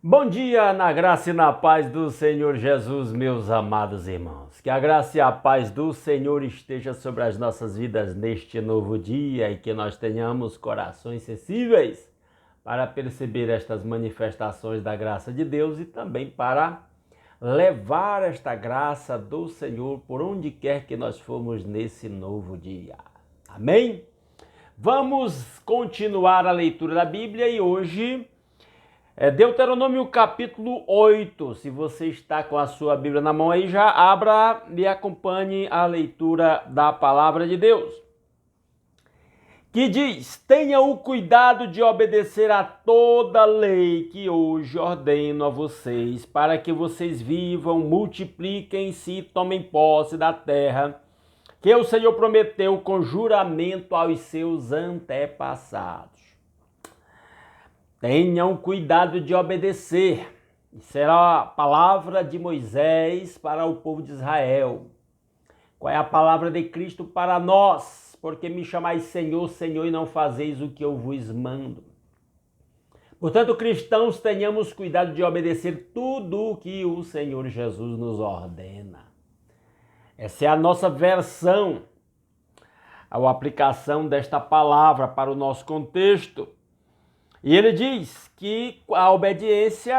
Bom dia, na graça e na paz do Senhor Jesus, meus amados irmãos. Que a graça e a paz do Senhor esteja sobre as nossas vidas neste novo dia e que nós tenhamos corações sensíveis para perceber estas manifestações da graça de Deus e também para levar esta graça do Senhor por onde quer que nós formos nesse novo dia. Amém? Vamos continuar a leitura da Bíblia e hoje Deuteronômio capítulo 8. Se você está com a sua Bíblia na mão aí, já abra e acompanhe a leitura da palavra de Deus. Que diz: tenha o cuidado de obedecer a toda lei que hoje ordeno a vocês, para que vocês vivam, multipliquem-se e tomem posse da terra que o Senhor prometeu com juramento aos seus antepassados. Tenham cuidado de obedecer. Será a palavra de Moisés para o povo de Israel. Qual é a palavra de Cristo para nós? Porque me chamais Senhor, Senhor, e não fazeis o que eu vos mando. Portanto, cristãos, tenhamos cuidado de obedecer tudo o que o Senhor Jesus nos ordena. Essa é a nossa versão, a aplicação desta palavra para o nosso contexto. E ele diz que a obediência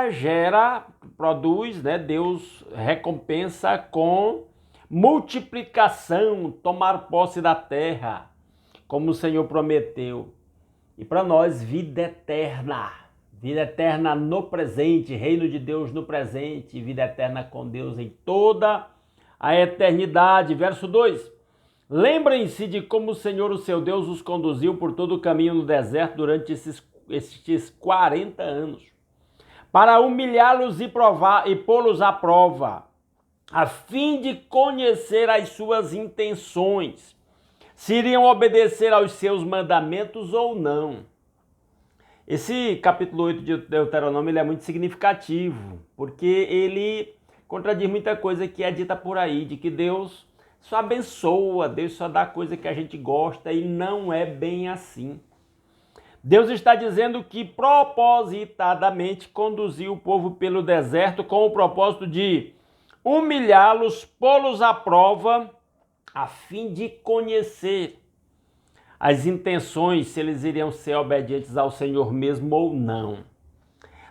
produz, Deus recompensa com multiplicação, tomar posse da terra, como o Senhor prometeu. E para nós, vida eterna no presente, reino de Deus no presente, vida eterna com Deus em toda a eternidade. Verso 2. Lembrem-se de como o Senhor, o seu Deus, os conduziu por todo o caminho no deserto durante estes 40 anos, para humilhá-los e pô-los à prova, a fim de conhecer as suas intenções, se iriam obedecer aos seus mandamentos ou não. Esse capítulo 8 de Deuteronômio ele é muito significativo, porque ele contradiz muita coisa que é dita por aí, de que Deus só abençoa, Deus só dá coisa que a gente gosta, e não é bem assim. Deus está dizendo que propositadamente conduziu o povo pelo deserto com o propósito de humilhá-los, pô-los à prova, a fim de conhecer as intenções, se eles iriam ser obedientes ao Senhor mesmo ou não.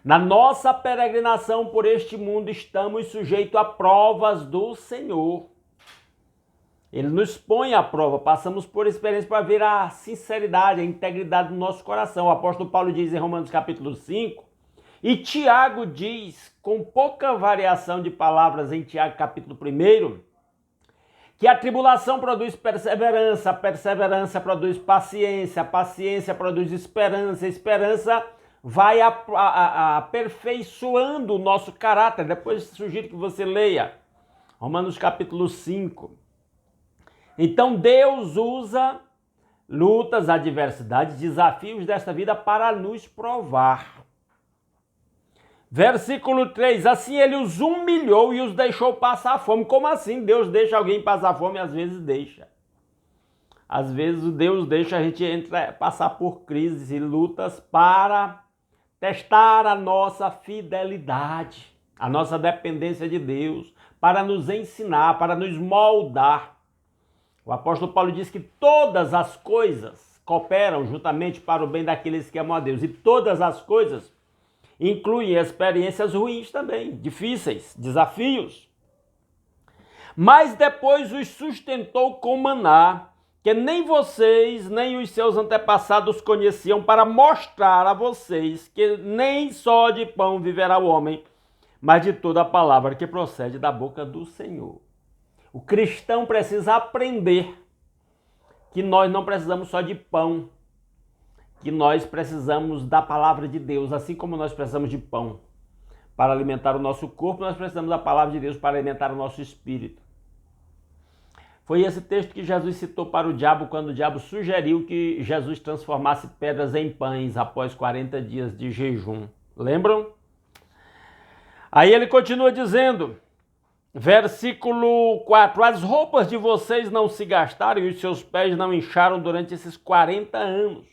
Na nossa peregrinação por este mundo, estamos sujeitos a provas do Senhor. Ele nos põe à prova, passamos por experiência para ver a sinceridade, a integridade do nosso coração. O apóstolo Paulo diz em Romanos capítulo 5, e Tiago diz, com pouca variação de palavras em Tiago capítulo 1, que a tribulação produz perseverança, a perseverança produz paciência, a paciência produz esperança, a esperança vai aperfeiçoando o nosso caráter. Depois sugiro que você leia Romanos capítulo 5. Então Deus usa lutas, adversidades, desafios desta vida para nos provar. Versículo 3, assim ele os humilhou e os deixou passar fome. Como assim Deus deixa alguém passar fome? Às vezes deixa. Às vezes Deus deixa a gente passar por crises e lutas para testar a nossa fidelidade, a nossa dependência de Deus, para nos ensinar, para nos moldar. O apóstolo Paulo diz que todas as coisas cooperam juntamente para o bem daqueles que amam a Deus. E todas as coisas incluem experiências ruins também, difíceis, desafios. Mas depois os sustentou com maná, que nem vocês, nem os seus antepassados conheciam, para mostrar a vocês que nem só de pão viverá o homem, mas de toda a palavra que procede da boca do Senhor. O cristão precisa aprender que nós não precisamos só de pão, que nós precisamos da palavra de Deus, assim como nós precisamos de pão para alimentar o nosso corpo, nós precisamos da palavra de Deus para alimentar o nosso espírito. Foi esse texto que Jesus citou para o diabo quando o diabo sugeriu que Jesus transformasse pedras em pães após 40 dias de jejum. Lembram? Aí ele continua dizendo, versículo 4, as roupas de vocês não se gastaram e os seus pés não incharam durante esses 40 anos.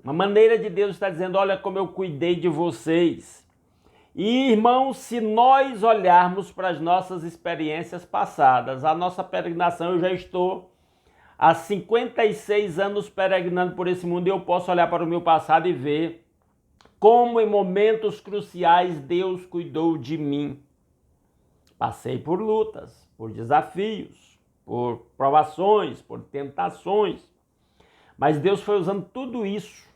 Uma maneira de Deus está dizendo, olha como eu cuidei de vocês. E, irmãos, se nós olharmos para as nossas experiências passadas, a nossa peregrinação, eu já estou há 56 anos peregrinando por esse mundo e eu posso olhar para o meu passado e ver como em momentos cruciais Deus cuidou de mim. Passei por lutas, por desafios, por provações, por tentações, mas Deus foi usando tudo isso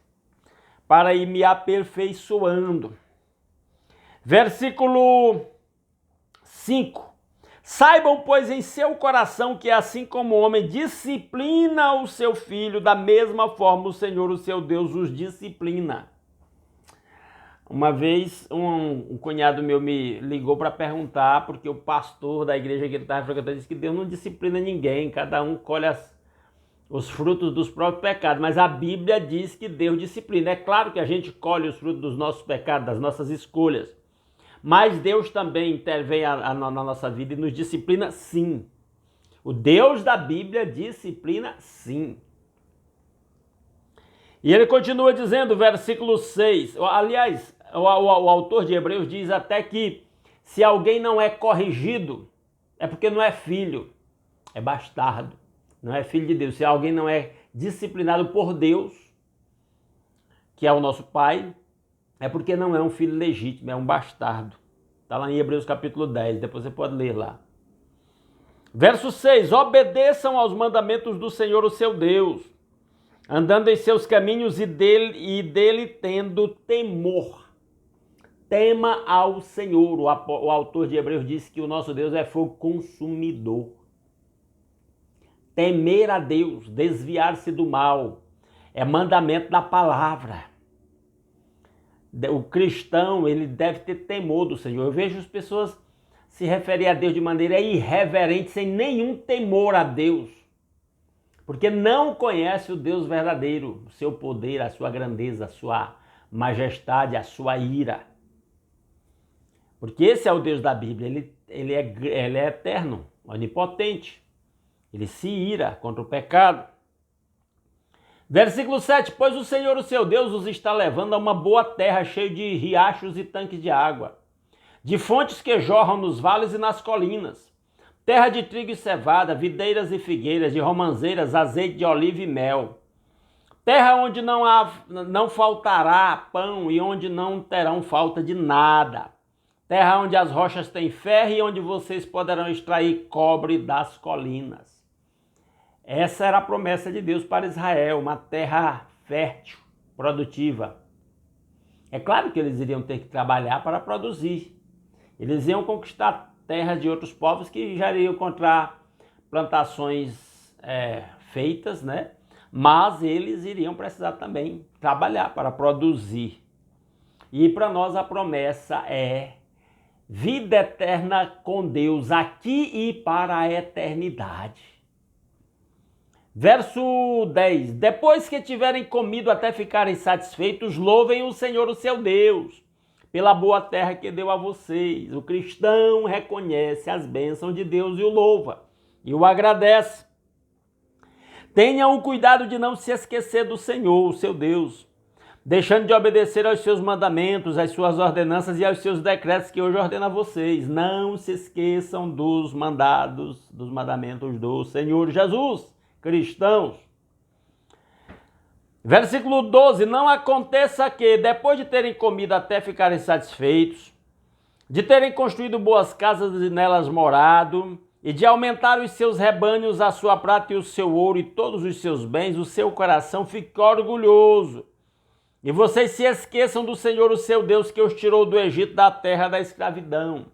para ir me aperfeiçoando. Versículo 5. Saibam, pois, em seu coração que assim como o homem disciplina o seu filho, da mesma forma o Senhor, o seu Deus, os disciplina. Uma vez um cunhado meu me ligou para perguntar, porque o pastor da igreja que ele estava frequentando disse que Deus não disciplina ninguém, cada um colhe os frutos dos próprios pecados, mas a Bíblia diz que Deus disciplina. É claro que a gente colhe os frutos dos nossos pecados, das nossas escolhas, mas Deus também intervém na nossa vida e nos disciplina sim. O Deus da Bíblia disciplina sim. E ele continua dizendo, versículo 6, aliás, o autor de Hebreus diz até que se alguém não é corrigido, é porque não é filho, é bastardo, não é filho de Deus. Se alguém não é disciplinado por Deus, que é o nosso Pai, é porque não é um filho legítimo, é um bastardo. Está lá em Hebreus capítulo 10, depois você pode ler lá. Verso 6, obedeçam aos mandamentos do Senhor, o seu Deus, andando em seus caminhos e dele tendo temor. Tema ao Senhor. O autor de Hebreus disse que o nosso Deus é fogo consumidor. Temer a Deus, desviar-se do mal, é mandamento da palavra. O cristão, ele deve ter temor do Senhor. Eu vejo as pessoas se referirem a Deus de maneira irreverente, sem nenhum temor a Deus, porque não conhece o Deus verdadeiro, o seu poder, a sua grandeza, a sua majestade, a sua ira. Porque esse é o Deus da Bíblia, ele é eterno, onipotente, ele se ira contra o pecado. Versículo 7, pois o Senhor, o seu Deus, os está levando a uma boa terra, cheia de riachos e tanques de água, de fontes que jorram nos vales e nas colinas, terra de trigo e cevada, videiras e figueiras, de romãzeiras, azeite de oliva e mel, terra onde não faltará pão e onde não terão falta de nada, terra onde as rochas têm ferro e onde vocês poderão extrair cobre das colinas. Essa era a promessa de Deus para Israel, uma terra fértil, produtiva. É claro que eles iriam ter que trabalhar para produzir. Eles iam conquistar terras de outros povos que já iriam encontrar plantações feitas, né? Mas eles iriam precisar também trabalhar para produzir. E para nós a promessa é vida eterna com Deus aqui e para a eternidade. Verso 10, depois que tiverem comido até ficarem satisfeitos, louvem o Senhor, o seu Deus, pela boa terra que deu a vocês. O cristão reconhece as bênçãos de Deus e o louva, e o agradece. Tenham o cuidado de não se esquecer do Senhor, o seu Deus, deixando de obedecer aos seus mandamentos, às suas ordenanças e aos seus decretos que hoje ordeno a vocês. Não se esqueçam dos mandamentos do Senhor Jesus. Cristãos. Versículo 12, não aconteça que, depois de terem comido até ficarem satisfeitos, de terem construído boas casas e nelas morado, e de aumentar os seus rebanhos, a sua prata e o seu ouro e todos os seus bens, o seu coração fique orgulhoso. E vocês se esqueçam do Senhor, o seu Deus, que os tirou do Egito, da terra da escravidão.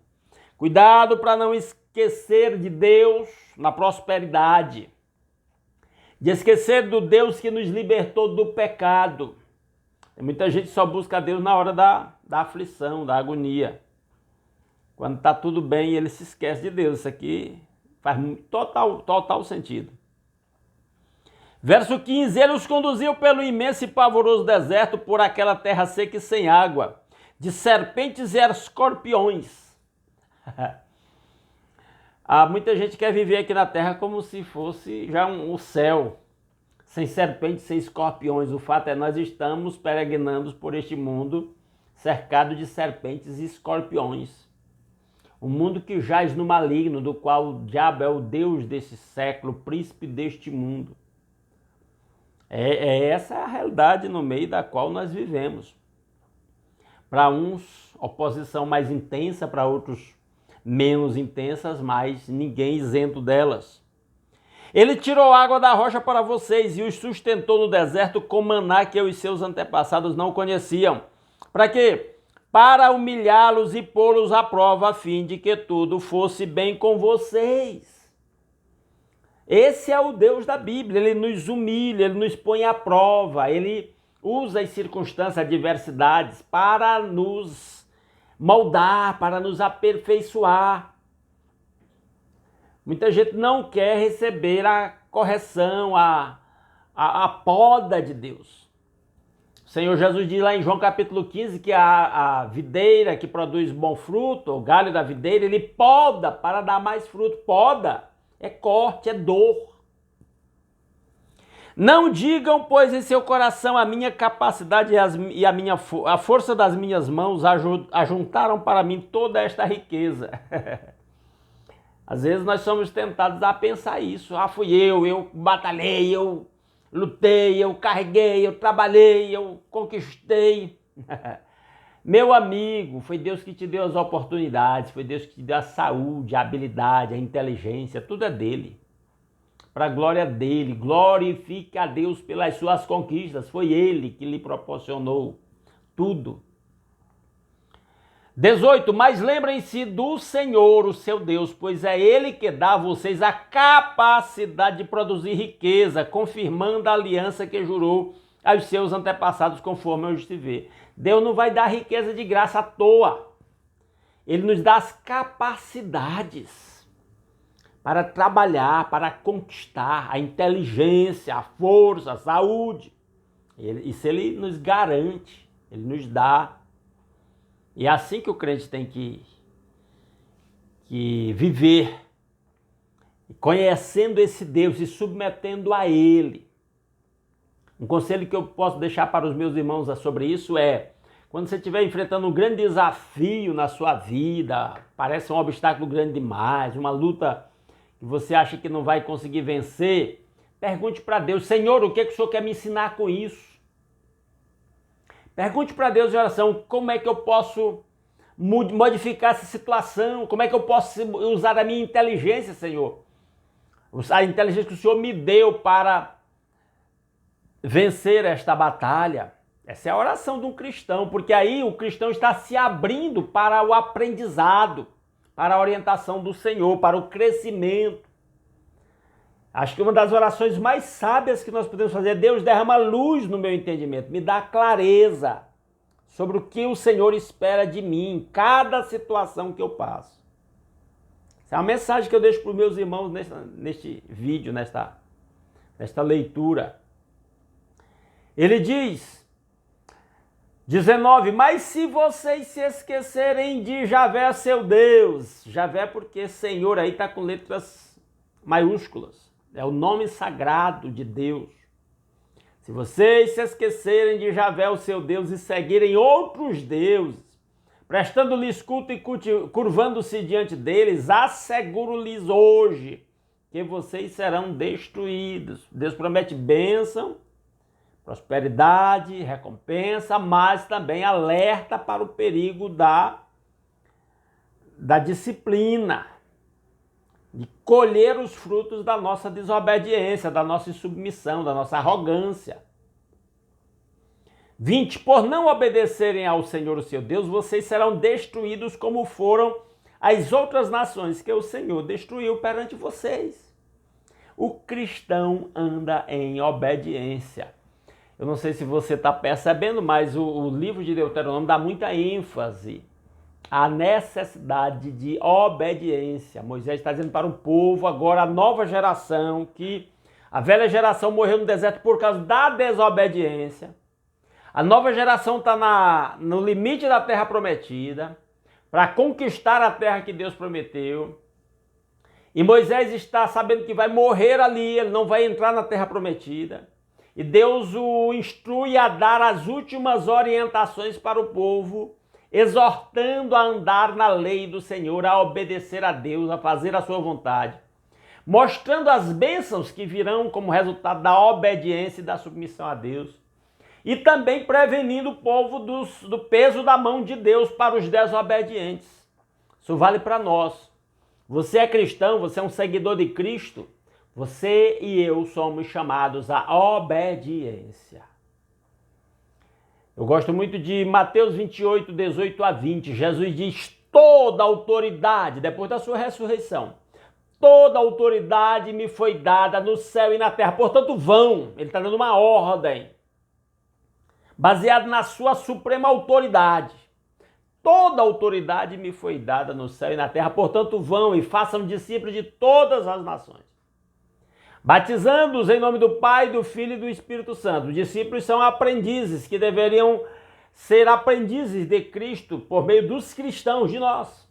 Cuidado para não esquecer de Deus na prosperidade, de esquecer do Deus que nos libertou do pecado. Muita gente só busca Deus na hora da aflição, da agonia. Quando está tudo bem, ele se esquece de Deus. Isso aqui faz total sentido. Verso 15, ele os conduziu pelo imenso e pavoroso deserto, por aquela terra seca e sem água, de serpentes e escorpiões. Muita gente quer viver aqui na terra como se fosse já um céu, sem serpentes, sem escorpiões. O fato é que nós estamos peregrinando por este mundo cercado de serpentes e escorpiões. Um mundo que jaz no maligno, do qual o diabo é o Deus desse século, o príncipe deste mundo. Essa a realidade no meio da qual nós vivemos. Para uns, oposição mais intensa, para outros menos intensas, mas ninguém isento delas. Ele tirou água da rocha para vocês e os sustentou no deserto com maná que eu e seus antepassados não conheciam. Para quê? Para humilhá-los e pô-los à prova, a fim de que tudo fosse bem com vocês. Esse é o Deus da Bíblia, ele nos humilha, ele nos põe à prova, ele usa as circunstâncias, adversidades para nos moldar, para nos aperfeiçoar. Muita gente não quer receber a correção, a poda de Deus. O Senhor Jesus diz lá em João capítulo 15 que a videira que produz bom fruto, o galho da videira, ele poda para dar mais fruto. Poda é corte, é dor. Não digam, pois, em seu coração a minha capacidade e a força das minhas mãos ajuntaram para mim toda esta riqueza. Às vezes nós somos tentados a pensar isso. Fui eu batalhei, eu lutei, eu carreguei, eu trabalhei, eu conquistei. Meu amigo, foi Deus que te deu as oportunidades, foi Deus que te deu a saúde, a habilidade, a inteligência, tudo é dele. Para a glória dele, glorifique a Deus pelas suas conquistas, foi ele que lhe proporcionou tudo. 18, mas lembrem-se do Senhor, o seu Deus, pois é ele que dá a vocês a capacidade de produzir riqueza, confirmando a aliança que jurou aos seus antepassados, conforme hoje se vê. Deus não vai dar riqueza de graça à toa. Ele nos dá as capacidades para trabalhar, para conquistar a inteligência, a força, a saúde. Isso ele nos garante, ele nos dá. E é assim que o crente tem que viver, conhecendo esse Deus e submetendo a ele. Um conselho que eu posso deixar para os meus irmãos sobre isso é: quando você estiver enfrentando um grande desafio na sua vida, parece um obstáculo grande demais, uma luta que você acha que não vai conseguir vencer, pergunte para Deus: Senhor, o que o Senhor quer me ensinar com isso? Pergunte para Deus em oração: como é que eu posso modificar essa situação? Como é que eu posso usar a minha inteligência, Senhor? A inteligência que o Senhor me deu para vencer esta batalha. Essa é a oração de um cristão, porque aí o cristão está se abrindo para o aprendizado, para a orientação do Senhor, para o crescimento. Acho que uma das orações mais sábias que nós podemos fazer é: Deus, derrama luz no meu entendimento, me dá clareza sobre o que o Senhor espera de mim em cada situação que eu passo. Essa é uma mensagem que eu deixo para os meus irmãos neste vídeo, nesta leitura. Ele diz, 19, mas se vocês se esquecerem de Javé, seu Deus, Javé porque Senhor aí está com letras maiúsculas, é o nome sagrado de Deus. Se vocês se esquecerem de Javé, o seu Deus, e seguirem outros deuses, prestando-lhes culto e curvando-se diante deles, asseguro-lhes hoje que vocês serão destruídos. Deus promete bênção, prosperidade, recompensa, mas também alerta para o perigo da disciplina, de colher os frutos da nossa desobediência, da nossa insubmissão, da nossa arrogância. 20, por não obedecerem ao Senhor, o seu Deus, vocês serão destruídos como foram as outras nações que o Senhor destruiu perante vocês. O cristão anda em obediência. Eu não sei se você está percebendo, mas o livro de Deuteronômio dá muita ênfase à necessidade de obediência. Moisés está dizendo para o povo, agora a nova geração, que a velha geração morreu no deserto por causa da desobediência. A nova geração está no limite da terra prometida, para conquistar a terra que Deus prometeu. E Moisés está sabendo que vai morrer ali, ele não vai entrar na terra prometida. E Deus o instrui a dar as últimas orientações para o povo, exortando a andar na lei do Senhor, a obedecer a Deus, a fazer a sua vontade, mostrando as bênçãos que virão como resultado da obediência e da submissão a Deus, e também prevenindo o povo do peso da mão de Deus para os desobedientes. Isso vale para nós. Você é cristão, você é um seguidor de Cristo, você e eu somos chamados à obediência. Eu gosto muito de Mateus 28, 18 a 20. Jesus diz: toda autoridade, depois da sua ressurreição, toda autoridade me foi dada no céu e na terra. Portanto, vão. Ele está dando uma ordem, baseado na sua suprema autoridade. Toda autoridade me foi dada no céu e na terra. Portanto, vão e façam discípulos de todas as nações, batizando-os em nome do Pai, do Filho e do Espírito Santo. Os discípulos são aprendizes que deveriam ser aprendizes de Cristo por meio dos cristãos, de nós.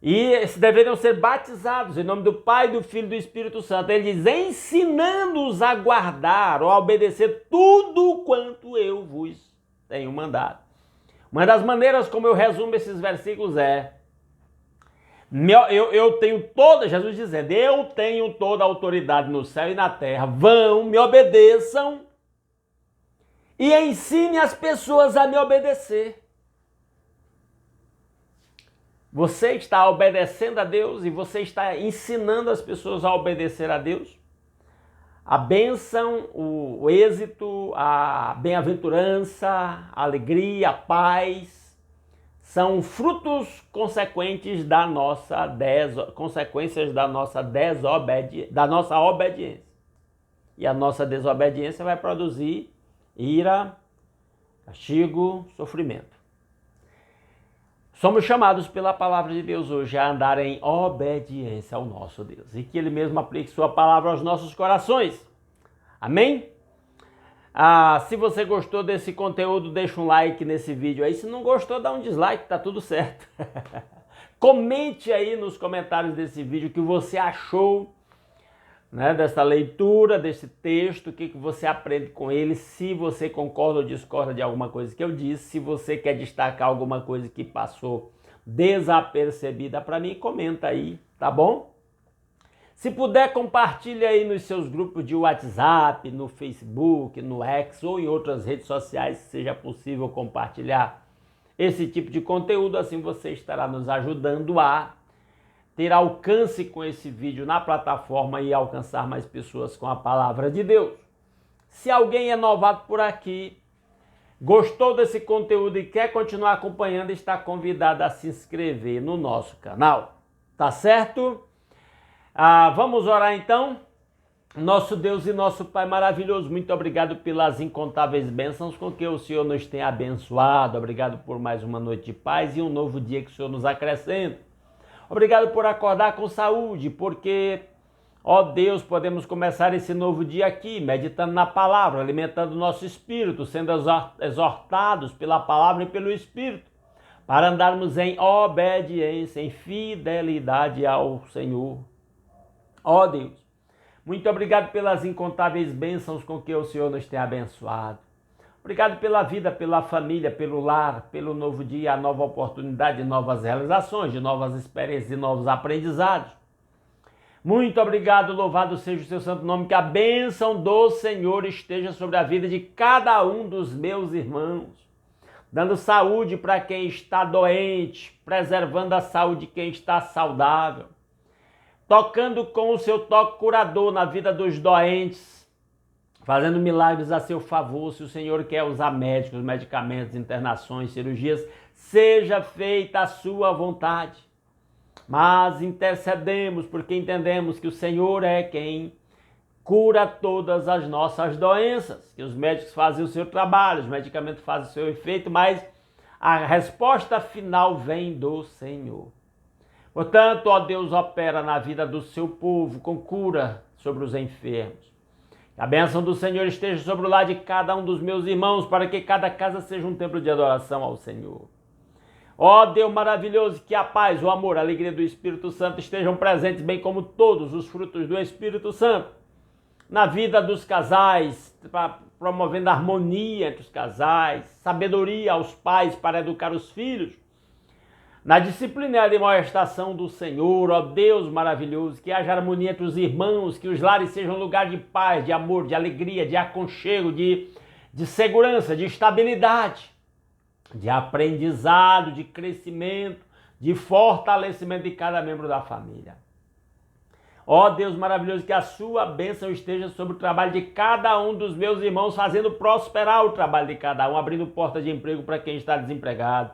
E deveriam ser batizados em nome do Pai, do Filho e do Espírito Santo. Ele diz: ensinando-os a guardar ou a obedecer tudo quanto eu vos tenho mandado. Uma das maneiras como eu resumo esses versículos é: eu tenho toda, Jesus dizendo, eu tenho toda a autoridade no céu e na terra, vão, me obedeçam e ensine as pessoas a me obedecer. Você está obedecendo a Deus e você está ensinando as pessoas a obedecer a Deus? A bênção, o êxito, a bem-aventurança, a alegria, a paz são frutos consequentes da consequências da nossa obediência. E a nossa desobediência vai produzir ira, castigo, sofrimento. Somos chamados pela palavra de Deus hoje a andar em obediência ao nosso Deus. E que Ele mesmo aplique sua palavra aos nossos corações. Amém? Se você gostou desse conteúdo, deixa um like nesse vídeo aí. Se não gostou, dá um dislike, tá tudo certo. Comente aí nos comentários desse vídeo o que você achou, né, dessa leitura, desse texto, o que você aprende com ele, se você concorda ou discorda de alguma coisa que eu disse, se você quer destacar alguma coisa que passou desapercebida para mim, comenta aí, tá bom? Se puder, compartilhe aí nos seus grupos de WhatsApp, no Facebook, no X ou em outras redes sociais, se seja possível compartilhar esse tipo de conteúdo, assim você estará nos ajudando a ter alcance com esse vídeo na plataforma e alcançar mais pessoas com a palavra de Deus. Se alguém é novato por aqui, gostou desse conteúdo e quer continuar acompanhando, está convidado a se inscrever no nosso canal. Tá certo? Vamos orar então? Nosso Deus e nosso Pai maravilhoso, muito obrigado pelas incontáveis bênçãos com que o Senhor nos tem abençoado. Obrigado por mais uma noite de paz e um novo dia que o Senhor nos acrescenta. Obrigado por acordar com saúde, porque, ó Deus, podemos começar esse novo dia aqui, meditando na palavra, alimentando o nosso espírito, sendo exortados pela palavra e pelo Espírito, para andarmos em obediência, em fidelidade ao Senhor. Ó Deus, muito obrigado pelas incontáveis bênçãos com que o Senhor nos tem abençoado. Obrigado pela vida, pela família, pelo lar, pelo novo dia, a nova oportunidade de novas realizações, de novas experiências e novos aprendizados. Muito obrigado, louvado seja o seu santo nome, que a bênção do Senhor esteja sobre a vida de cada um dos meus irmãos, dando saúde para quem está doente, preservando a saúde de quem está saudável, tocando com o seu toque curador na vida dos doentes, fazendo milagres a seu favor. Se o Senhor quer usar médicos, medicamentos, internações, cirurgias, seja feita a sua vontade. Mas intercedemos porque entendemos que o Senhor é quem cura todas as nossas doenças, que os médicos fazem o seu trabalho, os medicamentos fazem o seu efeito, mas a resposta final vem do Senhor. Portanto, ó Deus, opera na vida do seu povo com cura sobre os enfermos. A bênção do Senhor esteja sobre o lar de cada um dos meus irmãos, para que cada casa seja um templo de adoração ao Senhor. Ó Deus maravilhoso, que a paz, o amor, a alegria do Espírito Santo estejam presentes, bem como todos os frutos do Espírito Santo, na vida dos casais, promovendo harmonia entre os casais, sabedoria aos pais para educar os filhos, na disciplina e admoestação do Senhor, ó Deus maravilhoso, que haja harmonia entre os irmãos, que os lares sejam lugar de paz, de amor, de alegria, de aconchego, de segurança, de estabilidade, de aprendizado, de crescimento, de fortalecimento de cada membro da família. Ó Deus maravilhoso, que a sua bênção esteja sobre o trabalho de cada um dos meus irmãos, fazendo prosperar o trabalho de cada um, abrindo porta de emprego para quem está desempregado,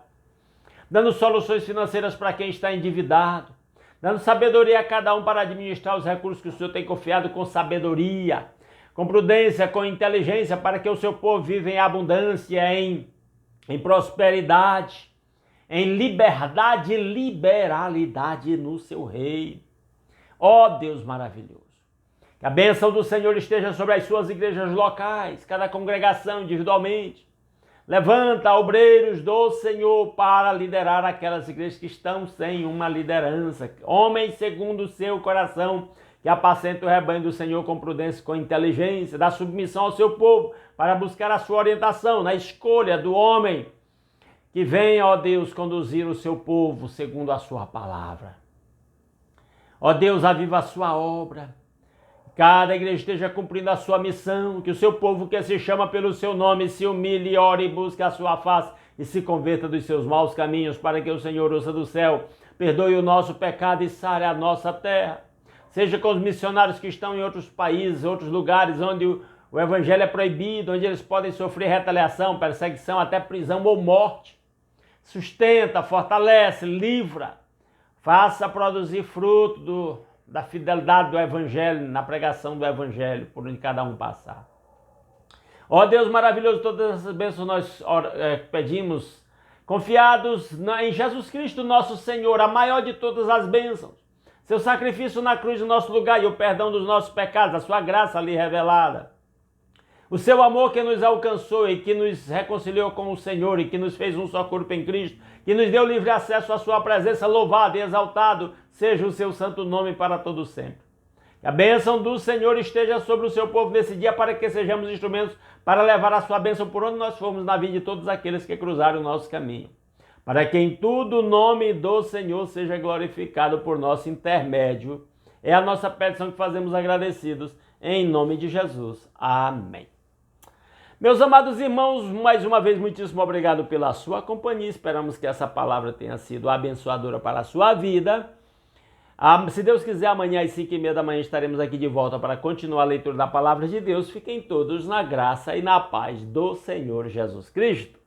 dando soluções financeiras para quem está endividado, dando sabedoria a cada um para administrar os recursos que o Senhor tem confiado com sabedoria, com prudência, com inteligência, para que o seu povo viva em abundância, em prosperidade, em liberdade e liberalidade no seu reino. Ó Deus maravilhoso, que a bênção do Senhor esteja sobre as suas igrejas locais, cada congregação individualmente. Levanta obreiros do Senhor para liderar aquelas igrejas que estão sem uma liderança. Homens segundo o seu coração, que apacentem o rebanho do Senhor com prudência e com inteligência, dá submissão ao seu povo para buscar a sua orientação na escolha do homem que venha, ó Deus, conduzir o seu povo segundo a sua palavra. Ó Deus, aviva a sua obra. Cada igreja esteja cumprindo a sua missão, que o seu povo que se chama pelo seu nome se humilhe, ore e busque a sua face e se converta dos seus maus caminhos, para que o Senhor ouça do céu, perdoe o nosso pecado e sare a nossa terra. Seja com os missionários que estão em outros países, outros lugares onde o evangelho é proibido, onde eles podem sofrer retaliação, perseguição, até prisão ou morte. Sustenta, fortalece, livra, faça produzir fruto da fidelidade do evangelho, na pregação do evangelho, por onde cada um passar. Ó Deus maravilhoso, todas essas bênçãos nós pedimos, confiados em Jesus Cristo nosso Senhor, a maior de todas as bênçãos, seu sacrifício na cruz no nosso lugar e o perdão dos nossos pecados, a sua graça ali revelada, o seu amor que nos alcançou e que nos reconciliou com o Senhor e que nos fez um só corpo em Cristo, que nos deu livre acesso à sua presença, louvado e exaltado seja o seu santo nome para todo sempre. Que a bênção do Senhor esteja sobre o seu povo nesse dia, para que sejamos instrumentos para levar a sua bênção por onde nós formos na vida de todos aqueles que cruzaram o nosso caminho. Para que em tudo o nome do Senhor seja glorificado por nosso intermédio. É a nossa petição que fazemos agradecidos, em nome de Jesus. Amém. Meus amados irmãos, mais uma vez, muitíssimo obrigado pela sua companhia. Esperamos que essa palavra tenha sido abençoadora para a sua vida. Se Deus quiser, amanhã às 5h30 da manhã estaremos aqui de volta para continuar a leitura da palavra de Deus. Fiquem todos na graça e na paz do Senhor Jesus Cristo.